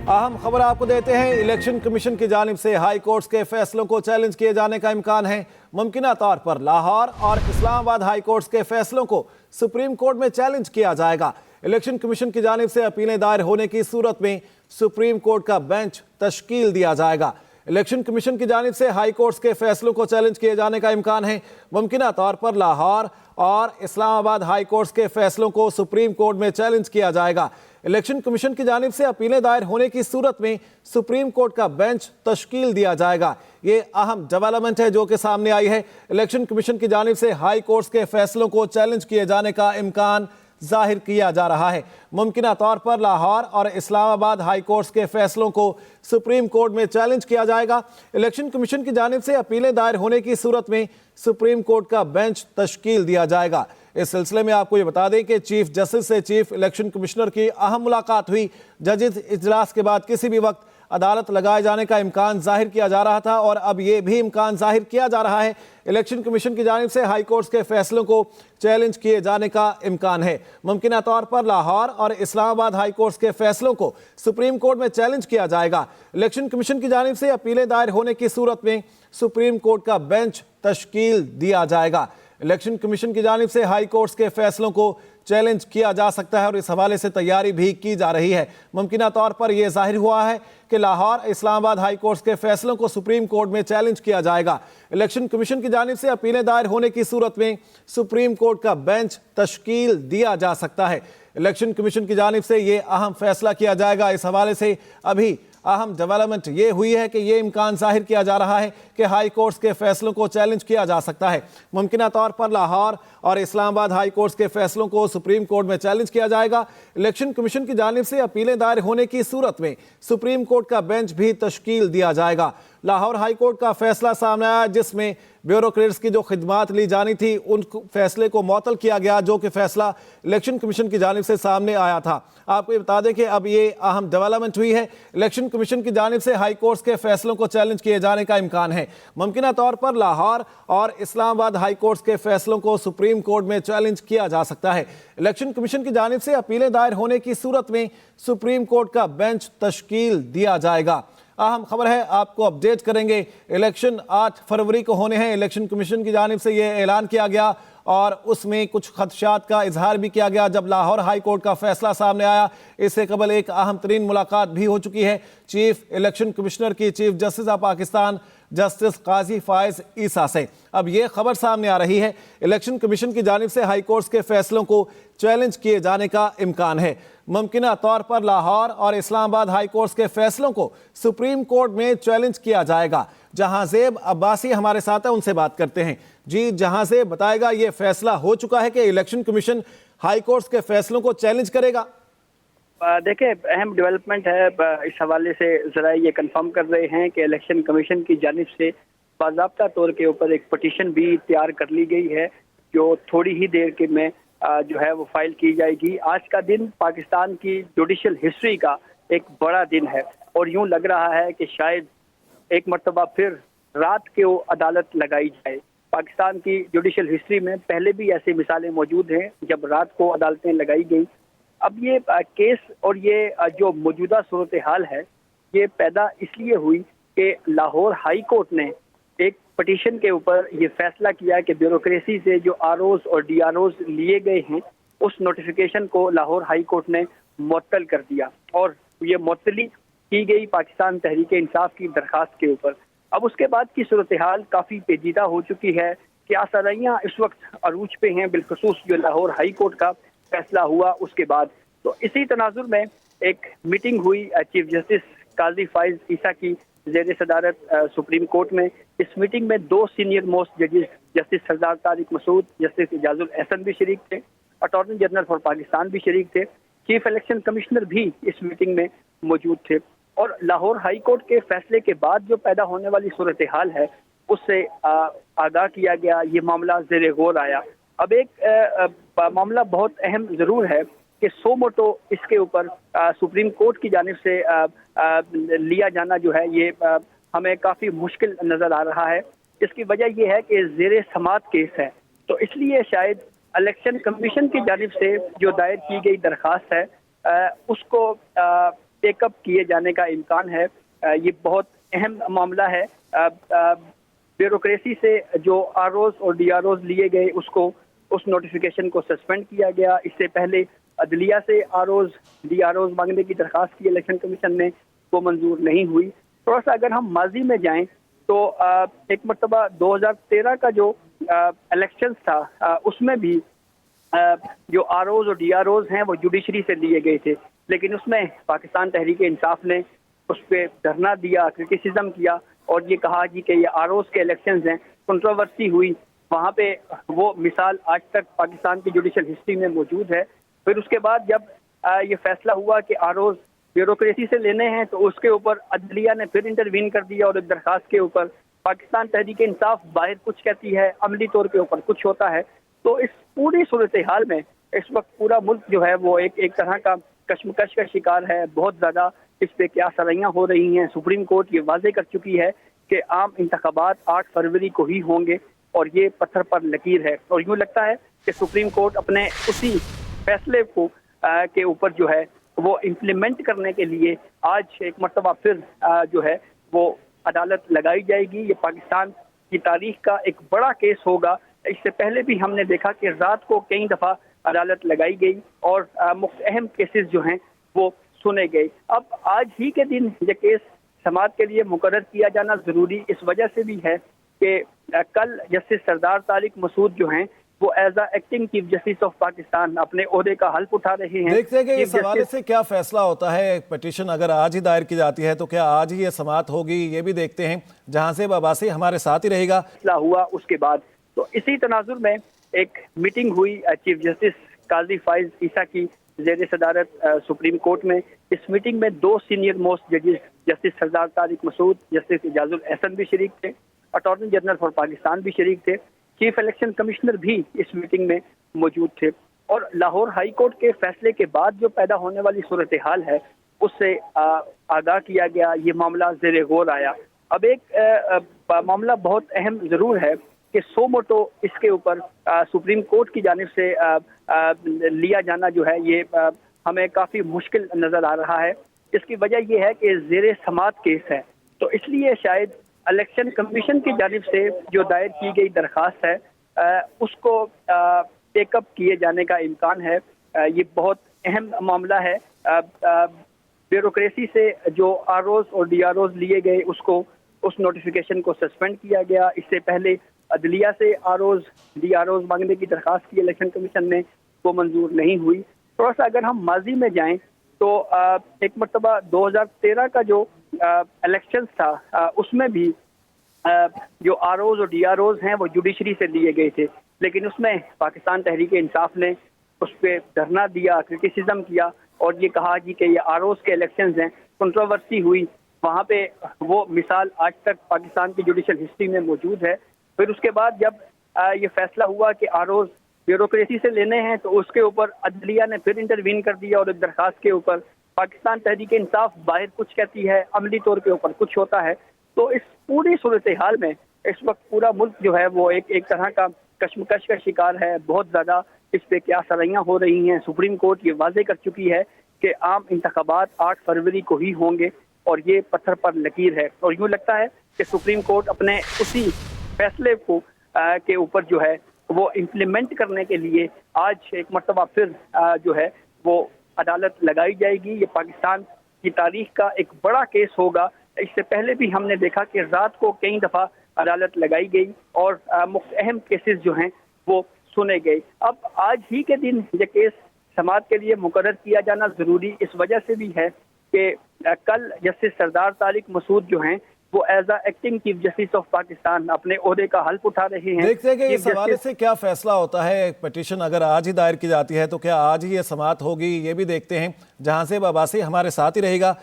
अहम खबर आपको देते हैं। इलेक्शन कमीशन की जानिब से हाई कोर्ट के फैसलों को चैलेंज किए जाने का इम्कान है। मुमकिना तौर पर लाहौर और इस्लामाबाद हाई कोर्ट के फैसलों को सुप्रीम कोर्ट में चैलेंज किया जाएगा। इलेक्शन कमीशन की जानिब से अपीलें दायर होने की सूरत में सुप्रीम कोर्ट का बेंच तश्कील दिया जाएगा। इलेक्शन कमीशन की जानिब से हाई कोर्ट के फैसलों को चैलेंज किए जाने का इम्कान है। मुमकिना तौर पर लाहौर और इस्लामाबाद हाई कोर्ट के फैसलों को सुप्रीम कोर्ट में चैलेंज किया जाएगा। इलेक्शन कमीशन की जानिब से अपीलें दायर होने की सूरत में सुप्रीम कोर्ट का बेंच तश्कील दिया जाएगा। ये अहम डेवलपमेंट है जो कि सामने आई है। इलेक्शन कमीशन की जानिब से हाई कोर्ट के फैसलों को चैलेंज किए जाने का इम्कान जाहिर किया जा रहा है। मुमकिना तौर पर लाहौर और इस्लामाबाद हाई कोर्ट के फैसलों को सुप्रीम कोर्ट में चैलेंज किया जाएगा। इलेक्शन कमीशन की जानिब से अपीलें दायर होने की सूरत में सुप्रीम कोर्ट का बेंच तश्कील दिया जाएगा। इस सिलसिले में आपको ये बता दें कि चीफ जस्टिस से चीफ इलेक्शन कमिश्नर की अहम मुलाकात हुई। जजेस इजलास के बाद किसी भी वक्त अदालत लगाए जाने का इम्कान जाहिर किया जा रहा था और अब ये भी इम्कान जाहिर किया जा रहा है। इलेक्शन कमीशन की जानिब से हाई कोर्ट के फैसलों को चैलेंज किए जाने का इम्कान है। मुमकिना तौर पर लाहौर और इस्लामाबाद हाई कोर्ट के फैसलों को सुप्रीम कोर्ट में चैलेंज किया जाएगा। इलेक्शन कमीशन की जानिब से अपीलें दायर होने की सूरत में सुप्रीम कोर्ट का बेंच तश्कील दिया जाएगा। इलेक्शन कमीशन की जानिब से हाई कोर्ट के फैसलों को चैलेंज किया जा सकता है और इस हवाले से तैयारी भी की जा रही है। मुमकिना तौर पर यह जाहिर हुआ है कि लाहौर इस्लामाबाद हाई कोर्ट के फैसलों को सुप्रीम कोर्ट में चैलेंज किया जाएगा। इलेक्शन कमीशन की जानिब से अपीलें दायर होने की सूरत में सुप्रीम कोर्ट का बेंच तश्कील दिया जा सकता है। इलेक्शन कमीशन की जानिब से ये अहम फैसला किया जाएगा। इस हवाले से अभी अहम डेवलपमेंट ये हुई है कि ये इम्कान जाहिर किया जा रहा है कि हाई कोर्ट के फैसलों को चैलेंज किया जा सकता है। मुमकिना तौर पर लाहौर और इस्लामाबाद हाई कोर्ट के फैसलों को सुप्रीम कोर्ट में चैलेंज किया जाएगा। इलेक्शन कमीशन की जानिब से अपीलें दायर होने की सूरत में सुप्रीम कोर्ट का बेंच भी तश्कील दिया जाएगा। लाहौर हाई कोर्ट का फैसला सामने आया जिसमें ब्यूरोक्रेट्स की जो खिदमात ली जानी थी उन फैसले को मुअत्तल किया गया, जो कि फैसला इलेक्शन कमीशन की जानिब से सामने आया था। आपको ये बता दें कि अब ये अहम डेवलपमेंट हुई है। इलेक्शन कमीशन की जानिब से हाई कोर्ट के फैसलों को चैलेंज किए जाने का इम्कान है। मुमकिना तौर पर लाहौर और इस्लामाबाद हाई कोर्ट के फैसलों को सुप्रीम कोर्ट में चैलेंज किया जा सकता है। इलेक्शन कमीशन की जानिब से अपीलें दायर होने की सूरत में सुप्रीम कोर्ट का बेंच तश्कील दिया जाएगा। अहम खबर है, आपको अपडेट करेंगे। इलेक्शन 8 फरवरी को होने हैं। इलेक्शन कमीशन की जानिब से यह ऐलान किया गया और उसमें कुछ खदशात का इजहार भी किया गया जब लाहौर हाई कोर्ट का फैसला सामने आया। इससे कबल एक अहम तरीन मुलाकात भी हो चुकी है चीफ इलेक्शन कमिश्नर की chief justice of Pakistan justice Qazi Faez Isa से। अब यह खबर सामने आ रही है इलेक्शन कमीशन की जानिब से हाई कोर्ट के फैसलों को चैलेंज किए जाने का इम्कान है। मुमकिना तौर पर लाहौर और इस्लामाबाद हाई कोर्ट के फैसलों को सुप्रीम कोर्ट में चैलेंज किया जाएगा। जहांजेब अब्बासी हमारे साथ है, उनसे बात करते हैं। जी जहांजेब, बताएगा ये फैसला हो चुका है कि इलेक्शन कमीशन हाई कोर्ट के फैसलों को चैलेंज करेगा? देखिए, अहम डेवलपमेंट है। इस हवाले से जरा ये कंफर्म कर रहे हैं कि इलेक्शन कमीशन की जानिब से बाज़ाब्ता तौर के ऊपर एक पटिशन भी तैयार कर ली गई है जो थोड़ी ही देर के में जो है वो फाइल की जाएगी। आज का दिन पाकिस्तान की जुडिशल हिस्ट्री का एक बड़ा दिन है और यूं लग रहा है कि शायद एक मरतबा फिर रात को अदालत लगाई जाए। पाकिस्तान की जुडिशल हिस्ट्री में पहले भी ऐसी मिसालें मौजूद हैं जब रात को अदालतें लगाई गई। अब ये केस और ये जो मौजूदा सूरत हाल है ये पैदा इसलिए हुई कि लाहौर हाई कोर्ट ने एक पटिशन के ऊपर ये फैसला किया कि ब्यूरोक्रेसी से जो आरओज और डीआरओज लिए गए हैं उस नोटिफिकेशन को लाहौर हाई कोर्ट ने मुअत्तल कर दिया और ये मुअत्तली की गई पाकिस्तान तहरीक इंसाफ की दरखास्त के ऊपर। अब उसके बाद की सूरत हाल काफ़ी पेचीदा हो चुकी है कि आसाराइयाँ इस वक्त अरूज पे हैं, बिलखसूस जो लाहौर हाई कोर्ट का फैसला हुआ उसके बाद। तो इसी तनाजुर में एक मीटिंग हुई चीफ जस्टिस काजी फायज ईसा की ज़ेर सदारत सुप्रीम कोर्ट में। इस मीटिंग में 2 सीनियर मोस्ट जजेस जस्टिस सरदार तारिक मसूद, जस्टिस इजाजुल एहसन भी शरीक थे, अटॉर्नी जनरल फॉर पाकिस्तान भी शरीक थे, चीफ इलेक्शन कमिश्नर भी इस मीटिंग में मौजूद थे। और लाहौर हाई कोर्ट के फैसले के बाद जो पैदा होने वाली सूरत हाल है उससे आगाह किया गया, ये मामला ज़ेर गौर आया। अब एक मामला बहुत अहम ज़रूर है कि सो मोटो इसके ऊपर सुप्रीम कोर्ट की जानिब से लिया जाना जो है ये हमें काफ़ी मुश्किल नज़र आ रहा है। इसकी वजह यह है कि ज़ेर समात केस है, तो इसलिए शायद इलेक्शन कमीशन की जानिब से जो दायर की गई दरख्वास्त है उसको टेकअप किए जाने का इम्कान है। ये बहुत अहम मामला है। ब्यूरोक्रेसी से जो आरओज और डीआरओज लिए गए उस नोटिफिकेशन को सस्पेंड किया गया। इससे पहले अदलिया से आरओज डीआरओज मांगने की दरखास्त की इलेक्शन कमीशन ने, वो मंजूर नहीं हुई। थोड़ा सा अगर हम माजी में जाएं तो एक मरतबा 2013 का जो इलेक्शन था उसमें भी जो आरओज और डीआरओज हैं वो जुडिशरी से लिए गए थे, लेकिन उसमें पाकिस्तान तहरीक इंसाफ ने उस पर धरना दिया, क्रिटिसिज्म किया और ये कहा कि ये आरओज के इलेक्शंस हैं, कंट्रोवर्सी हुई। वहाँ पे वो मिसाल आज तक पाकिस्तान की जुडिशल हिस्ट्री में मौजूद है। फिर उसके बाद जब ये फैसला हुआ कि आरओज ब्यूरोक्रेसी से लेने हैं तो उसके ऊपर अदलिया ने फिर इंटरवीन कर दिया और एक दरखास्त के ऊपर पाकिस्तान तहरीक इंसाफ बाहर कुछ कहती है, अमली तौर के ऊपर कुछ होता है। तो इस पूरी सूरत हाल में इस वक्त पूरा मुल्क जो है वो एक तरह का कश्मकश का शिकार है। बहुत ज़्यादा इस पे क्या सराहियाँ हो रही हैं। सुप्रीम कोर्ट ये वाजे कर चुकी है कि आम इंतखाबात 8 फरवरी को ही होंगे और ये पत्थर पर लकीर है। और यूँ लगता है कि सुप्रीम कोर्ट अपने उसी फैसले को के ऊपर जो है वो इम्प्लीमेंट करने के लिए आज एक मरतबा फिर जो है वो अदालत लगाई जाएगी। ये पाकिस्तान की तारीख का एक बड़ा केस होगा। इससे पहले भी हमने देखा कि रात को कई दफ़ा अदालत लगाई गई और अहम केसेस जो हैं वो सुने गए। अब आज ही के दिन ये केस समाअत के लिए मुकर्रर किया जाना ज़रूरी इस वजह से भी है कि कल जस्टिस सरदार तारिक मसूद जो हैं वो as acting chief justice of Pakistan अपने ओहदे का हल्फ उठा रहे हैं। देखते हैं कि इस हवाले से क्या फैसला होता है। पिटीशन अगर आज ही दायर की जाती है तो क्या आज ही ये समाअत होगी, ये भी देखते हैं। जहां से अब्बासी हमारे साथ ही रहेगा। फैसला हुआ उसके बाद तो इसी तनाजुर में एक मीटिंग हुई चीफ जस्टिस काजी फाइज ईसा की ज़ेर सदारत सुप्रीम कोर्ट में। इस मीटिंग में 2 सीनियर मोस्ट जजेस जस्टिस सरदार तारिक मसूद, जस्टिस इजाजुल एहसन भी शरीक थे, अटॉर्नी जनरल फॉर पाकिस्तान भी शरीक थे, चीफ इलेक्शन कमिश्नर भी इस मीटिंग में मौजूद थे। और लाहौर हाई कोर्ट के फैसले के बाद जो पैदा होने वाली सूरत हाल है उससे आगाह किया गया, ये मामला ज़ेरे गौर आया। अब एक मामला बहुत अहम ज़रूर है कि सो मोटो इसके ऊपर सुप्रीम कोर्ट की जानिब से लिया जाना जो है ये हमें काफ़ी मुश्किल नज़र आ रहा है। इसकी वजह यह है कि ज़ेरे समाअत केस है, तो इसलिए शायद इलेक्शन कमीशन की जानिब से जो दायर की गई दरखास्त है उसको टेकअप किए जाने का इम्कान है। ये बहुत अहम मामला है। ब्यूरोक्रेसी से जो आरओज और डीआरओज लिए गए उस नोटिफिकेशन को सस्पेंड किया गया। इससे पहले अदलिया से आरओज डीआरओज मांगने की दरखास्त की इलेक्शन कमीशन ने, वो मंजूर नहीं हुई। थोड़ा सा अगर हम माजी में जाएं तो एक मरतबा 2013 का जो इलेक्शन था उसमें भी जो आरओज और डीआरओज हैं वो जुडिशरी से लिए गए थे, लेकिन उसमें पाकिस्तान तहरीक इंसाफ ने उस पर धरना दिया, क्रिटिसिज्म किया और ये कहा कि ये आरओज के इलेक्शंस हैं, कंट्रोवर्सी हुई। वहाँ पे वो मिसाल आज तक पाकिस्तान की जुडिशल हिस्ट्री में मौजूद है। फिर उसके बाद जब ये फैसला हुआ कि आरओज ब्यूरोक्रेसी से लेने हैं तो उसके ऊपर अदलिया ने फिर इंटरवीन कर दिया और एक दरखास्त के ऊपर पाकिस्तान तहरीक इंसाफ बाहर कुछ कहती है, अमली तौर के ऊपर कुछ होता है। तो इस पूरी सूरत हाल में इस वक्त पूरा मुल्क जो है वो एक तरह का कश्मकश का शिकार है। बहुत ज़्यादा इस पे क्या सराहियाँ हो रही हैं। सुप्रीम कोर्ट ये वाजे कर चुकी है कि आम इंतखाबात 8 फरवरी को ही होंगे और ये पत्थर पर लकीर है। और यूँ लगता है कि सुप्रीम कोर्ट अपने उसी फैसले को के ऊपर जो है वो इम्प्लीमेंट करने के लिए आज एक मरतबा फिर जो है वो अदालत लगाई जाएगी। ये पाकिस्तान की तारीख का एक बड़ा केस होगा। इससे पहले भी हमने देखा कि रात को कई दफ़ा अदालत लगाई गई और अहम केसेस जो हैं वो सुने गए। अब आज ही के दिन ये केस समाअत के लिए मुकर्रर किया जाना ज़रूरी इस वजह से भी है कि कल जस्टिस सरदार तारिक मसूद जो हैं वो as acting chief justice of Pakistan अपने ओहदे का हल्फ उठा रहे हैं। देखते हैं कि इस हवाले से क्या फैसला होता है। पिटीशन अगर आज ही दायर की जाती है तो क्या आज ही ये समाअत होगी, ये भी देखते हैं। जहां से अब्बासी हमारे साथ ही रहेगा।